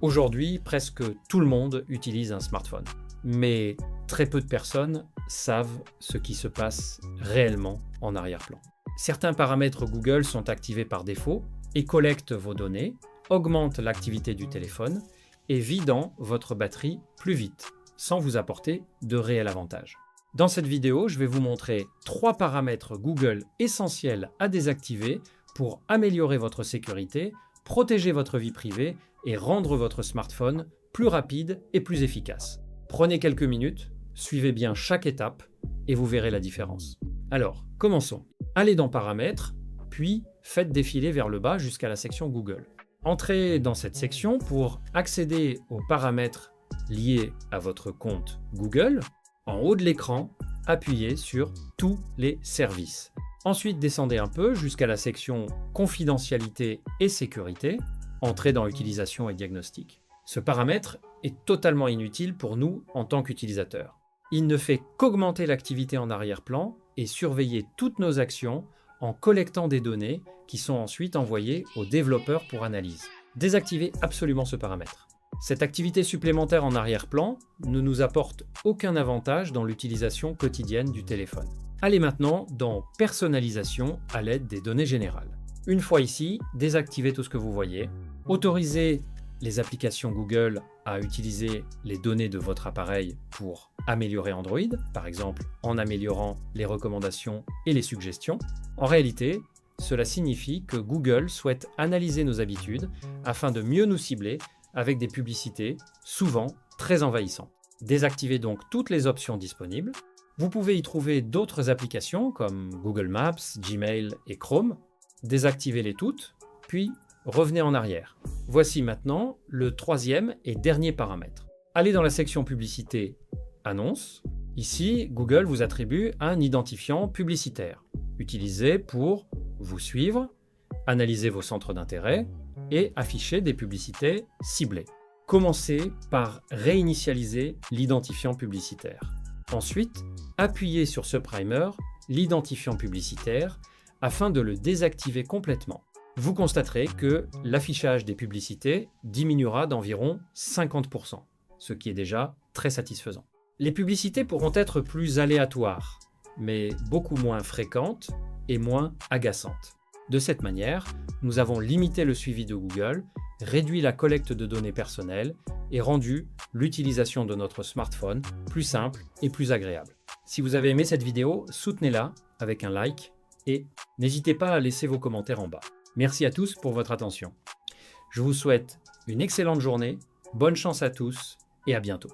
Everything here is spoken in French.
Aujourd'hui, presque tout le monde utilise un smartphone, mais très peu de personnes savent ce qui se passe réellement en arrière-plan. Certains paramètres Google sont activés par défaut et collectent vos données, augmentent l'activité du téléphone et vident votre batterie plus vite, sans vous apporter de réel avantage. Dans cette vidéo, je vais vous montrer 3 paramètres Google essentiels à désactiver pour améliorer votre sécurité, protéger votre vie privée et rendre votre smartphone plus rapide et plus efficace. Prenez quelques minutes, suivez bien chaque étape et vous verrez la différence. Alors, commençons. Allez dans Paramètres, puis faites défiler vers le bas jusqu'à la section Google. Entrez dans cette section pour accéder aux paramètres liés à votre compte Google. En haut de l'écran, appuyez sur Tous les services. Ensuite, descendez un peu jusqu'à la section Confidentialité et sécurité. Entrez dans Utilisation et diagnostic. Ce paramètre est totalement inutile pour nous en tant qu'utilisateurs. Il ne fait qu'augmenter l'activité en arrière-plan et surveiller toutes nos actions en collectant des données qui sont ensuite envoyées aux développeurs pour analyse. Désactivez absolument ce paramètre. Cette activité supplémentaire en arrière-plan ne nous apporte aucun avantage dans l'utilisation quotidienne du téléphone. Allez maintenant dans Personnalisation à l'aide des données générales. Une fois ici, désactivez tout ce que vous voyez. Autorisez les applications Google à utiliser les données de votre appareil pour améliorer Android, par exemple en améliorant les recommandations et les suggestions. En réalité, cela signifie que Google souhaite analyser nos habitudes afin de mieux nous cibler avec des publicités souvent très envahissantes. Désactivez donc toutes les options disponibles. Vous pouvez y trouver d'autres applications comme Google Maps, Gmail et Chrome. Désactivez-les toutes, puis revenez en arrière. Voici maintenant le 3e et dernier paramètre. Allez dans la section Publicité, Annonces. Ici, Google vous attribue un identifiant publicitaire, utilisé pour vous suivre, analyser vos centres d'intérêt et afficher des publicités ciblées. Commencez par réinitialiser l'identifiant publicitaire. Ensuite, appuyez sur ce primer, l'identifiant publicitaire, afin de le désactiver complètement. Vous constaterez que l'affichage des publicités diminuera d'environ 50%, ce qui est déjà très satisfaisant. Les publicités pourront être plus aléatoires, mais beaucoup moins fréquentes et moins agaçantes. De cette manière, nous avons limité le suivi de Google, réduit la collecte de données personnelles et rendu l'utilisation de notre smartphone plus simple et plus agréable. Si vous avez aimé cette vidéo, soutenez-la avec un like et n'hésitez pas à laisser vos commentaires en bas. Merci à tous pour votre attention. Je vous souhaite une excellente journée, bonne chance à tous et à bientôt.